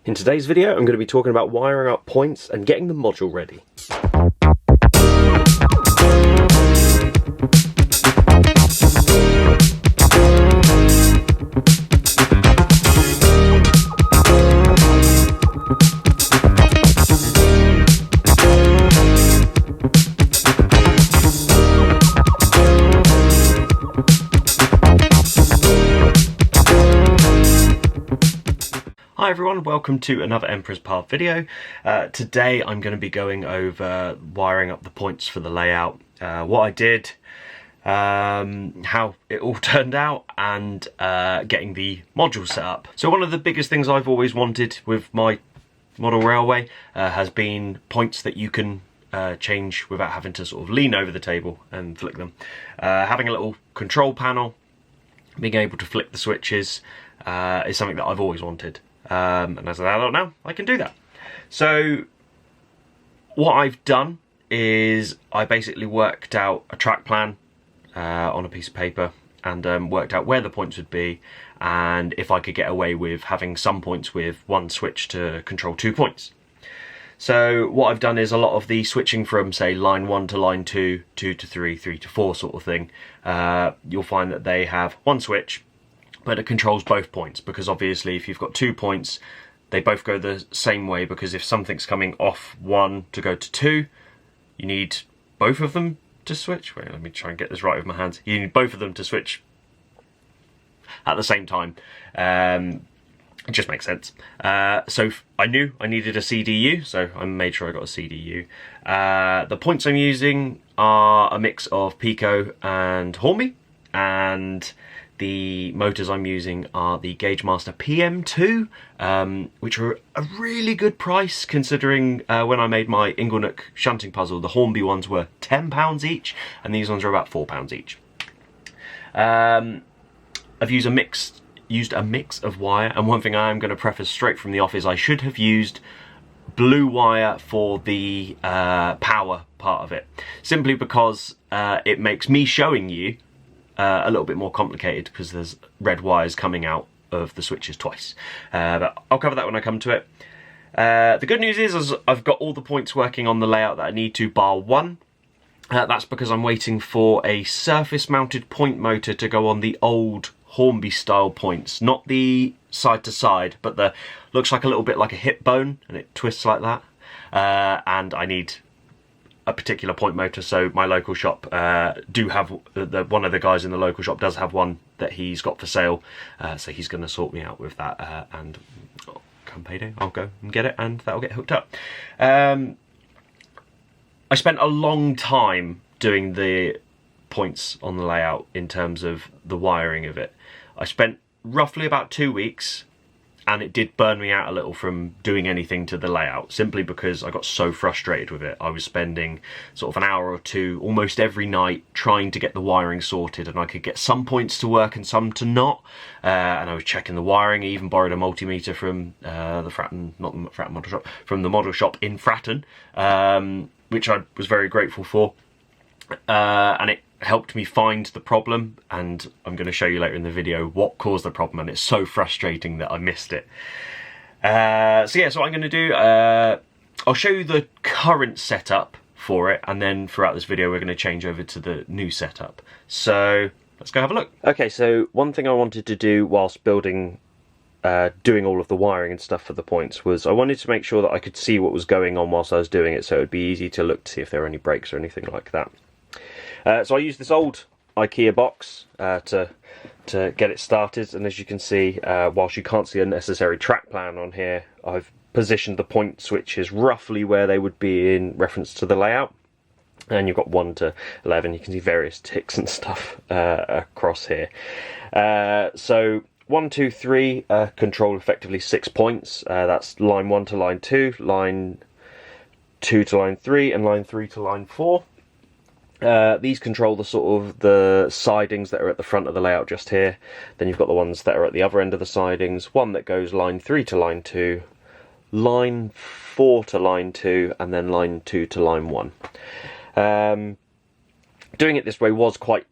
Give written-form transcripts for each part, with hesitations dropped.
In today's video, I'm going to be talking about wiring up points and getting the module ready. Hi everyone, welcome to another Emperor's Path video. Today I'm going to be going over wiring up the points for the layout, what I did, how it all turned out, and getting the module set up. So one of the biggest things I've always wanted with my model railway has been points that you can change without having to sort of lean over the table and flick them. Having a little control panel, being able to flick the switches is something that I've always wanted. And as an adult now, I can do that. So what I've done is I basically worked out a track plan on a piece of paper and worked out where the points would be and if I could get away with having some points with one switch to control 2 points. So what I've done is a lot of the switching from, say, line 1 to line 2, 2 to 3, 3 to 4 sort of thing, you'll find that they have one switch but it controls both points, because obviously if you've got 2 points they both go the same way, because if something's coming off 1 to go to 2 you need both of them to switch. Wait, let me try and get this right with my hands. You need both of them to switch at the same time. It just makes sense. So I knew I needed a CDU, so I made sure I got a CDU. The points I'm using are a mix of Pico and Hornby, and the motors I'm using are the Gagemaster PM2, which are a really good price considering when I made my Inglenook shunting puzzle, the Hornby ones were £10 each, and these ones are about £4 each. I've used a mix of wire, and one thing I am going to preface straight from the off is I should have used blue wire for the power part of it, simply because it makes me showing you a little bit more complicated because there's red wires coming out of the switches twice. But I'll cover that when I come to it. The good news is I've got all the points working on the layout that I need to, bar one. That's because I'm waiting for a surface mounted point motor to go on the old Hornby style points, not the side to side, but the looks like a little bit like a hip bone and it twists like that. And I need a particular point motor, so my local shop do have one of the guys in the local shop does have one that he's got for sale, so he's going to sort me out with that, and come payday I'll go and get it and that'll get hooked up. I spent a long time doing the points on the layout in terms of the wiring of it. I spent roughly about 2 weeks, and it did burn me out a little from doing anything to the layout, simply because I got so frustrated with it. I was spending sort of an hour or two almost every night trying to get the wiring sorted, and I could get some points to work and some to not, and I was checking the wiring. I even borrowed a multimeter from the Fratton, not the Fratton model shop, from the model shop in Fratton, which I was very grateful for, and it helped me find the problem, and I'm going to show you later in the video what caused the problem, and it's so frustrating that I missed it. So yeah, so what I'm going to do, I'll show you the current setup for it, and then throughout this video we're going to change over to the new setup. So let's go have a look. Okay, so one thing I wanted to do whilst building, doing all of the wiring and stuff for the points, was I wanted to make sure that I could see what was going on whilst I was doing it, so it would be easy to look to see if there were any breaks or anything like that. So I used this old IKEA box to get it started, and as you can see, whilst you can't see a necessary track plan on here, I've positioned the point switches roughly where they would be in reference to the layout. And you've got 1 to 11, you can see various ticks and stuff across here. So 1, 2, 3 control effectively 6 points. That's line 1 to line 2, line 2 to line 3, and line 3 to line 4. These control the sort of the sidings that are at the front of the layout just here. Then you've got the ones that are at the other end of the sidings. One that goes line 3 to line 2, line 4 to line 2, and then line 2 to line 1. Doing it this way was quite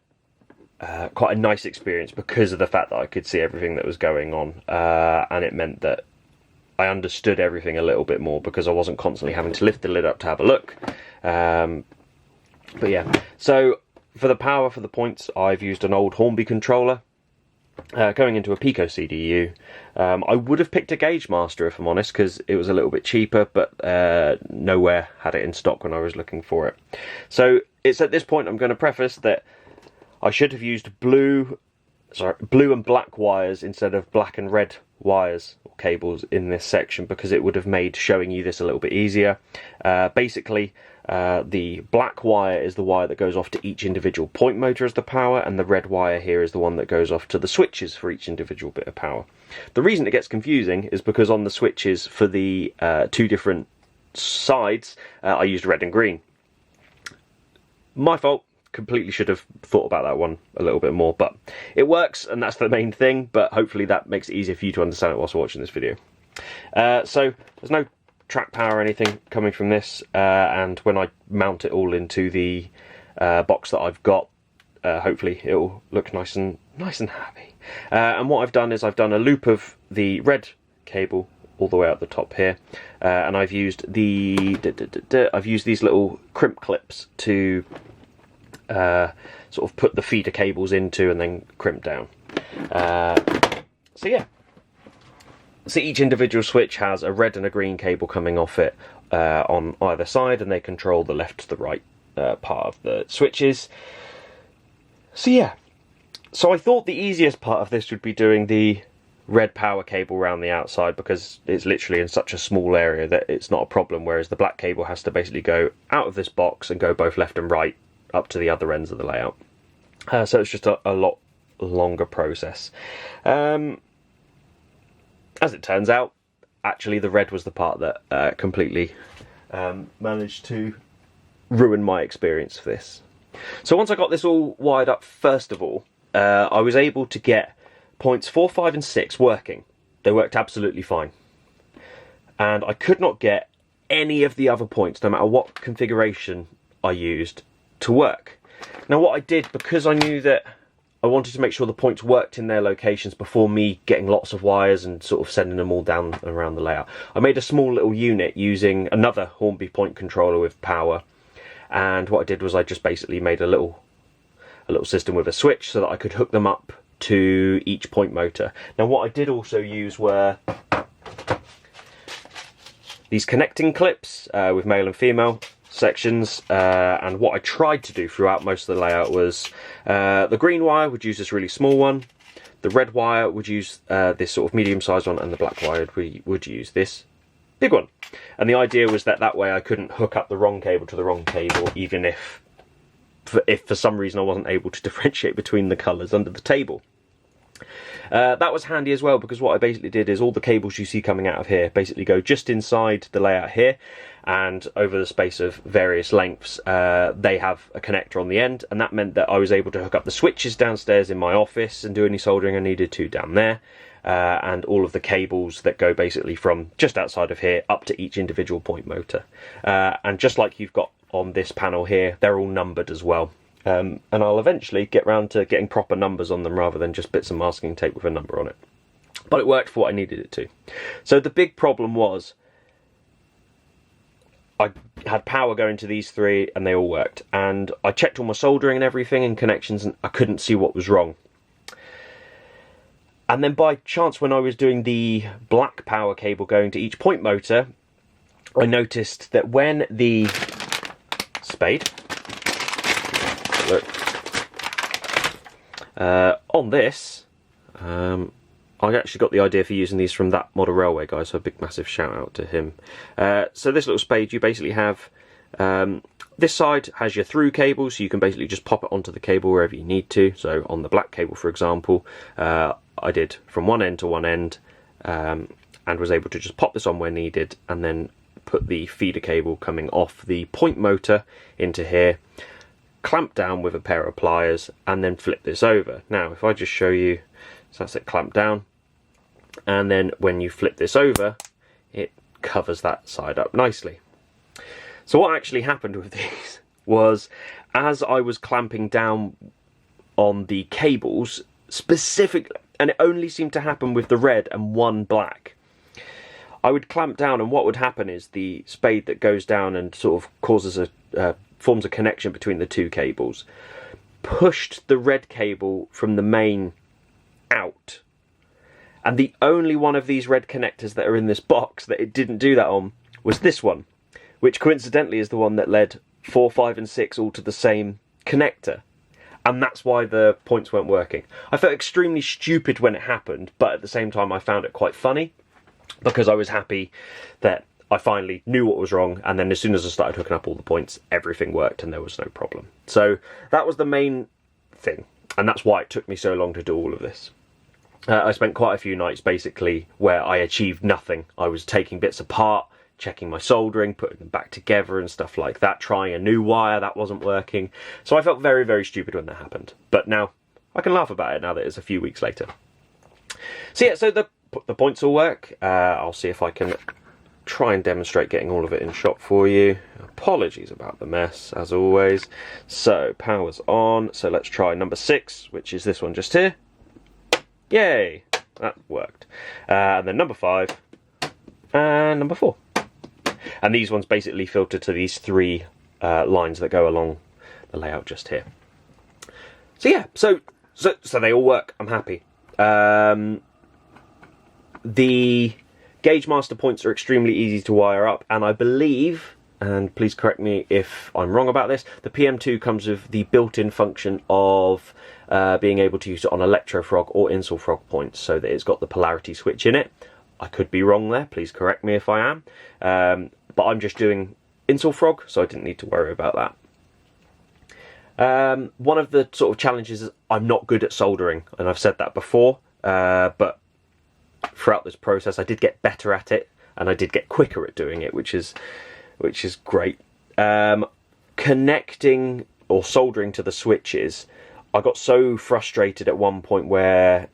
a nice experience because of the fact that I could see everything that was going on, and it meant that I understood everything a little bit more because I wasn't constantly having to lift the lid up to have a look. But yeah, so for the power for the points, I've used an old Hornby controller. Going into a Pico CDU. I would have picked a Gauge Master if I'm honest, because it was a little bit cheaper, but nowhere had it in stock when I was looking for it. So it's at this point I'm going to preface that I should have used blue and black wires instead of black and red wires or cables in this section, because it would have made showing you this a little bit easier. Basically, the black wire is the wire that goes off to each individual point motor as the power, and the red wire here is the one that goes off to the switches for each individual bit of power. The reason it gets confusing is because on the switches for the two different sides, I used red and green. My fault. Completely should have thought about that one a little bit more, but it works, and that's the main thing. But hopefully that makes it easier for you to understand it whilst watching this video. So there's no track power or anything coming from this, and when I mount it all into the box that I've got, hopefully it will look nice and happy. And what I've done is I've done a loop of the red cable all the way out the top here, and I've used I've used these little crimp clips to sort of put the feeder cables into and then crimp down. So yeah, so each individual switch has a red and a green cable coming off it on either side, and they control the left to the right part of the switches. So yeah, so I thought the easiest part of this would be doing the red power cable around the outside, because it's literally in such a small area that it's not a problem, whereas the black cable has to basically go out of this box and go both left and right up to the other ends of the layout. So it's just a lot longer process. As it turns out, actually the red was the part that completely managed to ruin my experience for this. So once I got this all wired up, first of all, I was able to get points 4, 5 and 6 working. They worked absolutely fine. And I could not get any of the other points, no matter what configuration I used, to work. Now what I did, because I knew that I wanted to make sure the points worked in their locations before me getting lots of wires and sort of sending them all down around the layout, I made a small little unit using another Hornby point controller with power. And what I did was I just basically made a little system with a switch so that I could hook them up to each point motor. Now what I did also use were these connecting clips with male and female sections, and what I tried to do throughout most of the layout was the green wire would use this really small one, the red wire would use this sort of medium-sized one, and the black wire would use this big one. And the idea was that way I couldn't hook up the wrong cable to the wrong cable, even if for some reason I wasn't able to differentiate between the colours under the table. That was handy as well, because what I basically did is all the cables you see coming out of here basically go just inside the layout here, and over the space of various lengths they have a connector on the end, and that meant that I was able to hook up the switches downstairs in my office and do any soldering I needed to down there, and all of the cables that go basically from just outside of here up to each individual point motor. And just like you've got on this panel here, they're all numbered as well. And I'll eventually get round to getting proper numbers on them rather than just bits of masking tape with a number on it. But it worked for what I needed it to. So the big problem was I had power going to these three and they all worked. And I checked all my soldering and everything and connections, and I couldn't see what was wrong. And then by chance, when I was doing the black power cable going to each point motor, I noticed that when the spade, look, on this, I actually got the idea for using these from That Model Railway guy, so a big massive shout out to him. So this little spade, you basically have, this side has your through cable, so you can basically just pop it onto the cable wherever you need to. So on the black cable, for example, I did from one end to one end, and was able to just pop this on where needed, and then put the feeder cable coming off the point motor into here, clamp down with a pair of pliers, and then flip this over. Now if I just show you, so that's it, clamp down, and then when you flip this over, it covers that side up nicely. So what actually happened with these was, as I was clamping down on the cables specifically, and it only seemed to happen with the red and one black, I would clamp down, and what would happen is the spade that goes down and sort of causes forms a connection between the two cables, pushed the red cable from the main out. And the only one of these red connectors that are in this box that it didn't do that on was this one, which coincidentally is the one that led 4, 5 and 6 all to the same connector. And that's why the points weren't working. I felt extremely stupid when it happened, but at the same time I found it quite funny, because I was happy that I finally knew what was wrong, and then as soon as I started hooking up all the points, everything worked and there was no problem. So that was the main thing, and that's why it took me so long to do all of this. I spent quite a few nights basically where I achieved nothing. I was taking bits apart, checking my soldering, putting them back together and stuff like that, trying a new wire, that wasn't working. So I felt very, very stupid when that happened. But now I can laugh about it now that it's a few weeks later. So yeah, so the points all work. I'll see if I can try and demonstrate getting all of it in shot for you. Apologies about the mess, as always. So power's on. So let's try number 6, which is this one just here. Yay! That worked. And then number 5 and number 4. And these ones basically filter to these 3 lines that go along the layout just here. So yeah, so they all work. I'm happy. The Gauge Master points are extremely easy to wire up, and I believe, and please correct me if I'm wrong about this, the PM2 comes with the built-in function of being able to use it on Electrofrog or Insulfrog points, so that it's got the polarity switch in it. I could be wrong there, please correct me if I am. But I'm just doing Insulfrog, so I didn't need to worry about that. One of the sort of challenges is I'm not good at soldering, and I've said that before, but throughout this process I did get better at it, and I did get quicker at doing it, which is great. Connecting or soldering to the switches, I got so frustrated at one point where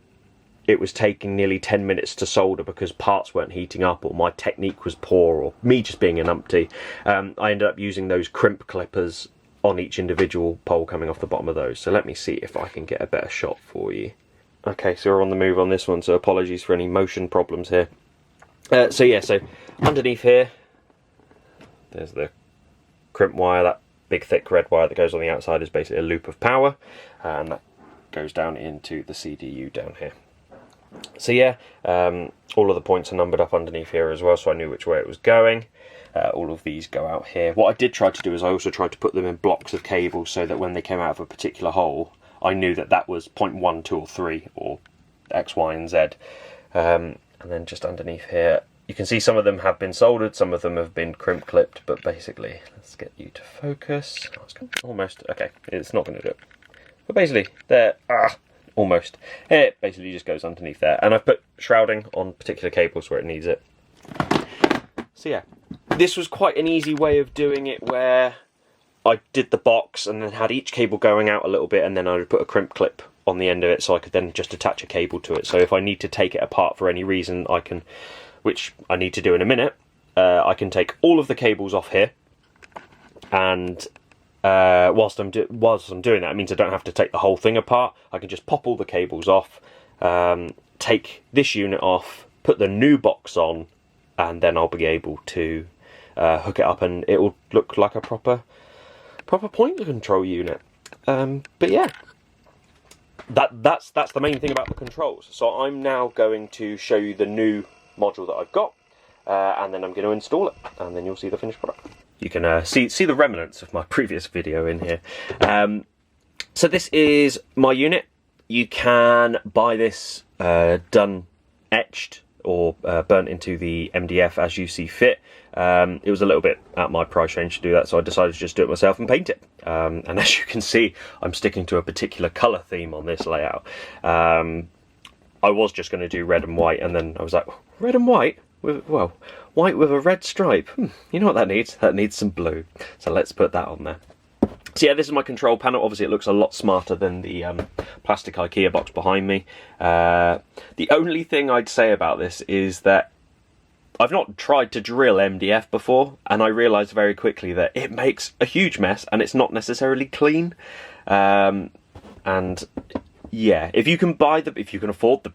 it was taking nearly 10 minutes to solder because parts weren't heating up, or my technique was poor, or me just being an umpty. I ended up using those crimp clippers on each individual pole coming off the bottom of those. So let me see if I can get a better shot for you. Okay, so we're on the move on this one, so apologies for any motion problems here. So yeah, so underneath here, there's the crimp wire. That big thick red wire that goes on the outside is basically a loop of power, and that goes down into the CDU down here. So yeah, all of the points are numbered up underneath here as well, so I knew which way it was going. All of these go out here. What I did try to do is I also tried to put them in blocks of cable, so that when they came out of a particular hole, I knew that that was point 1, 2 or 3, or X, Y and Z. And then just underneath here, you can see some of them have been soldered, some of them have been crimp clipped, but basically, let's get you to focus. Almost, okay, it's not going to do it. But basically, there, almost. It basically just goes underneath there. And I've put shrouding on particular cables where it needs it. So yeah, this was quite an easy way of doing it, where I did the box and then had each cable going out a little bit, and then I would put a crimp clip on the end of it so I could then just attach a cable to it. So if I need to take it apart for any reason, I can, which I need to do in a minute, I can take all of the cables off here, and whilst I'm doing that, it means I don't have to take the whole thing apart. I can just pop all the cables off, take this unit off, put the new box on, and then I'll be able to hook it up, and it will look like a proper point control unit. But yeah, that's the main thing about the controls. So I'm now going to show you the new module that I've got, and then I'm going to install it, and then you'll see the finished product. You can see the remnants of my previous video in here. So this is my unit. You can buy this done etched or burnt into the MDF as you see fit. It was a little bit at my price range to do that, so I decided to just do it myself and paint it. And as you can see, I'm sticking to a particular colour theme on this layout. I was just going to do red and white, and then I was like, red and white? Well, white with a red stripe. You know what that needs? That needs some blue. So let's put that on there. So yeah, this is my control panel. Obviously it looks a lot smarter than the plastic IKEA box behind me. The only thing I'd say about this is that I've not tried to drill MDF before, and I realised very quickly that it makes a huge mess and it's not necessarily clean. And yeah, if you can afford the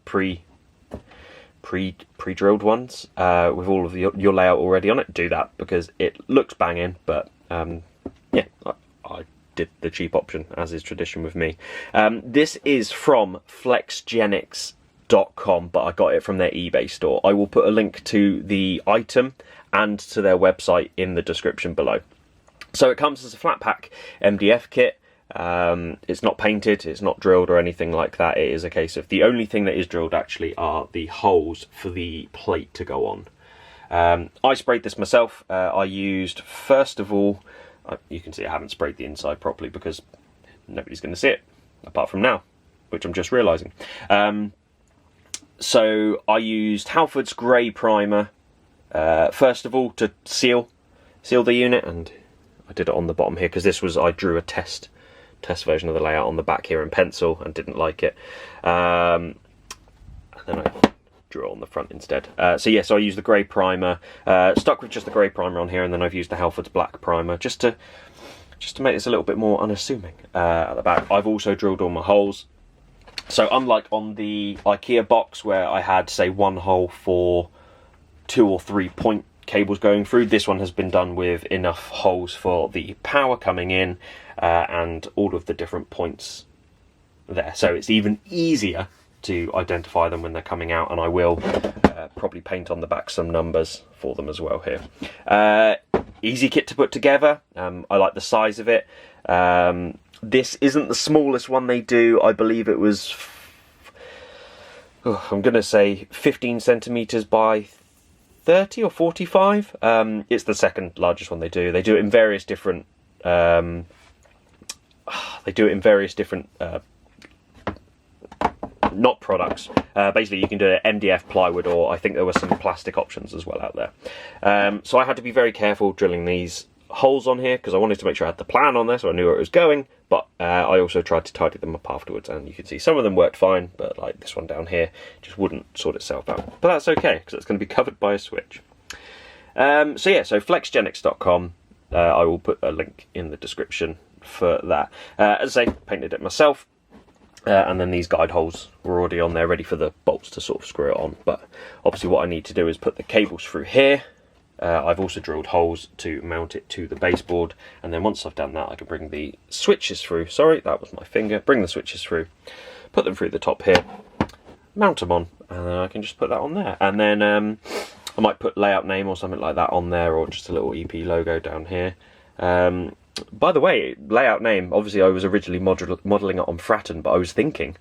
pre-drilled ones with all of your layout already on it, do that, because it looks banging. But yeah, I did the cheap option, as is tradition with me. This is from flexgenics.com, but I got it from their eBay store. I will put a link to the item and to their website in the description below. So it comes as a flat pack MDF kit. It's not painted, it's not drilled or anything like that. It is a case of the only thing that is drilled actually are the holes for the plate to go on. I sprayed this myself. I used, first of all, you can see I haven't sprayed the inside properly because nobody's going to see it apart from now, which I'm just realising. So I used Halford's grey primer first of all to seal the unit, and I did it on the bottom here because this was, I drew a test version of the layout on the back here in pencil and didn't like it, and then I drew it on the front instead. So yeah, so I used the grey primer, stuck with just the grey primer on here, and then I've used the Halford's black primer just to make this a little bit more unassuming at the back. I've also drilled all my holes. So unlike on the IKEA box where I had, say, one hole for 2 or 3 point cables going through, this one has been done with enough holes for the power coming in and all of the different points there. So it's even easier to identify them when they're coming out, and I will probably paint on the back some numbers for them as well here. Easy kit to put together. I like the size of it. This isn't the smallest one they do. I believe it was, I'm going to say 15 centimetres by 30 or 45. It's the second largest one they do. They do it in various different not products. Basically you can do it MDF, plywood, or I think there were some plastic options as well out there. So I had to be very careful drilling these holes on here because I wanted to make sure I had the plan on there so I knew where it was going, but I also tried to tidy them up afterwards, and you can see some of them worked fine, but like this one down here just wouldn't sort itself out. But that's okay because it's going to be covered by a switch. So yeah, so flexgenics.com, I will put a link in the description for that. As I say, painted it myself, and then these guide holes were already on there ready for the bolts to sort of screw it on, but obviously what I need to do is put the cables through here. I've also drilled holes to mount it to the baseboard, and then once I've done that I can bring the switches through, sorry that was my finger, bring the switches through, put them through the top here, mount them on, and then I can just put that on there, and then I might put layout name or something like that on there, or just a little EP logo down here. By the way, layout name, obviously I was originally modelling it on Fratton, but I was thinking,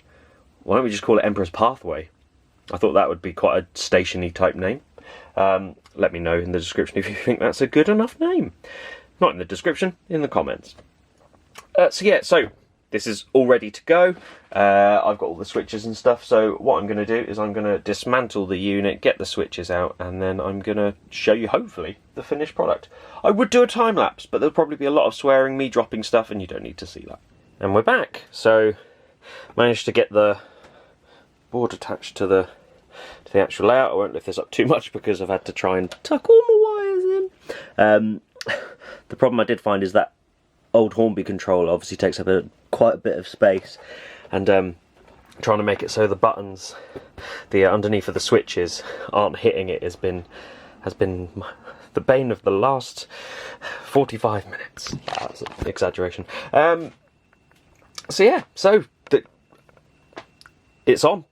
why don't we just call it Emperor's Pathway? I thought that would be quite a stationary type name. Let me know in the description if you think that's a good enough name. Not in the description, in the comments. So yeah, so this is all ready to go. I've got all the switches and stuff, so what I'm going to do is I'm going to dismantle the unit, get the switches out, and then I'm going to show you, hopefully, the finished product. I would do a time lapse, but there'll probably be a lot of swearing, me dropping stuff, and you don't need to see that. And we're back. So managed to get the board attached to the actual layout. I won't lift this up too much because I've had to try and tuck all my wires in. The problem I did find is that old Hornby controller obviously takes up quite a bit of space, and trying to make it so the buttons, the underneath of the switches, aren't hitting it has been the bane of the last 45 minutes. That's an exaggeration. So yeah, so it's on.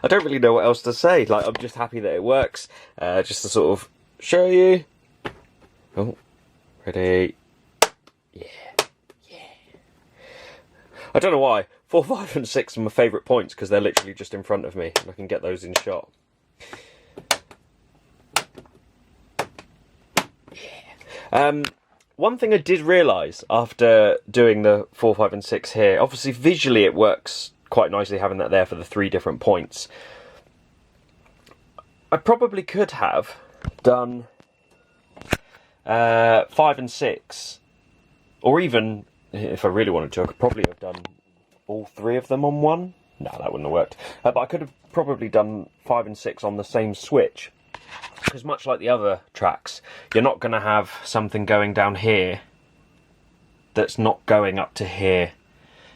I don't really know what else to say. Like, I'm just happy that it works. Just to sort of show you. Oh, ready? Yeah. I don't know why. 4, 5 and 6 are my favourite points because they're literally just in front of me and I can get those in shot. Yeah. One thing I did realise after doing the 4, 5 and 6 here, obviously visually it works quite nicely having that there for the 3 different points. I probably could have done 5 and 6, or even if I really wanted to, I could probably have done all 3 of them on one. No, that wouldn't have worked. But I could have probably done 5 and 6 on the same switch, because much like the other tracks, you're not going to have something going down here that's not going up to here,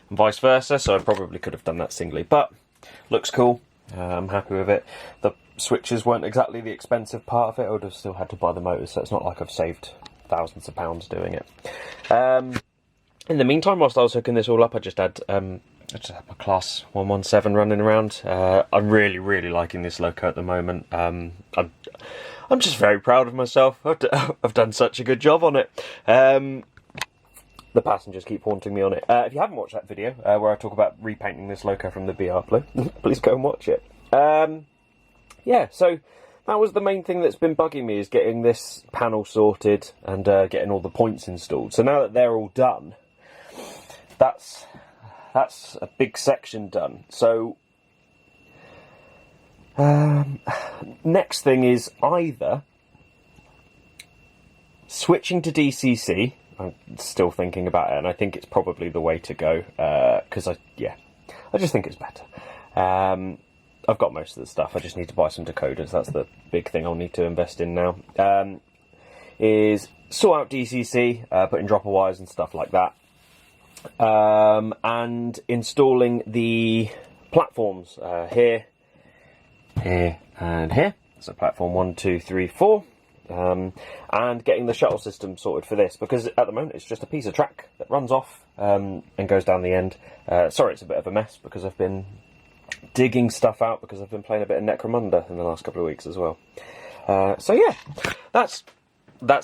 and vice versa. So I probably could have done that singly, but looks cool. I'm happy with it. The switches weren't exactly the expensive part of it. I would have still had to buy the motors, so it's not like I've saved thousands of pounds doing it. In the meantime, whilst I was hooking this all up, I just had my class 117 running around. I'm really liking this loco at the moment. I'm just very proud of myself. I've done such a good job on it. The passengers keep haunting me on it. If you haven't watched that video where I talk about repainting this loco from the BR Blue, please go and watch it. Yeah, so that was the main thing that's been bugging me, is getting this panel sorted and getting all the points installed. So now that they're all done, that's a big section done. So next thing is either switching to DCC. I'm still thinking about it, and I think it's probably the way to go, because I just think it's better. I've got most of the stuff, I just need to buy some decoders. That's the big thing I'll need to invest in now. Is sort out DCC, put in dropper wires and stuff like that, and installing the platforms here, and here. So platform 1, 2, 3, 4. And getting the shuttle system sorted for this, because at the moment it's just a piece of track that runs off and goes down the end. Sorry, it's a bit of a mess because I've been digging stuff out because I've been playing a bit of Necromunda in the last couple of weeks as well. So yeah, that's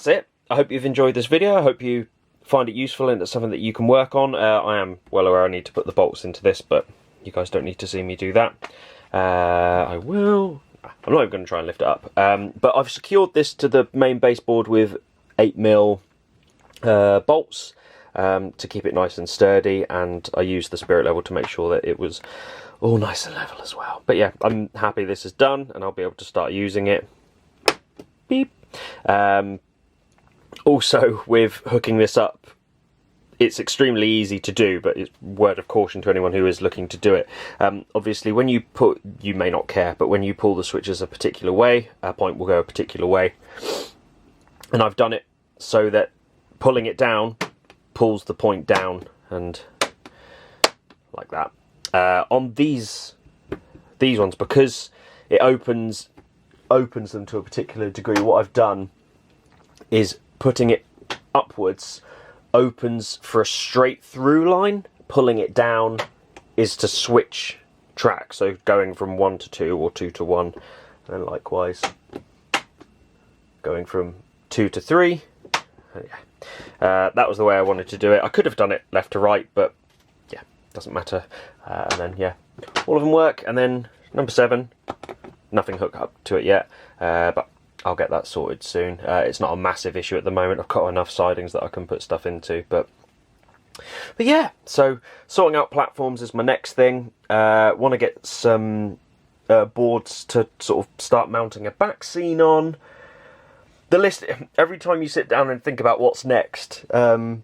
it. I hope you've enjoyed this video. I hope you find it useful and it's something that you can work on. I am well aware I need to put the bolts into this, but you guys don't need to see me do that. I will. I'm not even going to try and lift it up. But I've secured this to the main baseboard with 8mm bolts to keep it nice and sturdy, and I used the spirit level to make sure that it was all nice and level as well. But yeah, I'm happy this is done and I'll be able to start using it. Beep. Also, with hooking this up, it's extremely easy to do, but it's word of caution to anyone who is looking to do it. Obviously, when you may not care, but when you pull the switches a particular way, a point will go a particular way. And I've done it so that pulling it down pulls the point down, and like that. On these ones, because it opens them to a particular degree, what I've done is putting it upwards opens for a straight through line. Pulling it down is to switch track, so going from 1 to 2 or 2 to 1, and likewise going from 2 to 3. That was the way I wanted to do it. I could have done it left to right, but yeah, doesn't matter. And then yeah, all of them work. And then number 7, nothing hooked up to it yet, but I'll get that sorted soon. It's not a massive issue at the moment. I've got enough sidings that I can put stuff into, but yeah, so sorting out platforms is my next thing. Want to get some boards to sort of start mounting a back scene on. The list, every time you sit down and think about what's next, you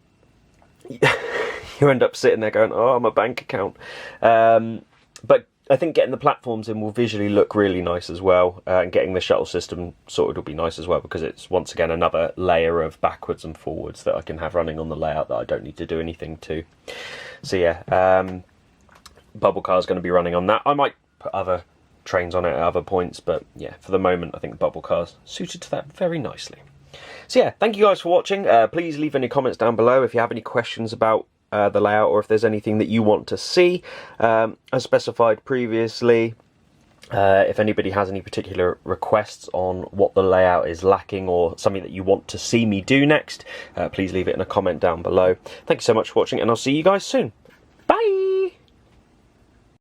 end up sitting there going, oh, my bank account. But I think getting the platforms in will visually look really nice as well, and getting the shuttle system sorted will be nice as well, because it's once again another layer of backwards and forwards that I can have running on the layout that I don't need to do anything to. So yeah, Bubble Car is going to be running on that. I might put other trains on it at other points, but yeah, for the moment I think Bubble Car's suited to that very nicely. So yeah, thank you guys for watching. Please leave any comments down below if you have any questions about the layout, or if there's anything that you want to see. As specified previously, if anybody has any particular requests on what the layout is lacking, or something that you want to see me do next, please leave it in a comment down below. Thank you so much for watching, and I'll see you guys soon.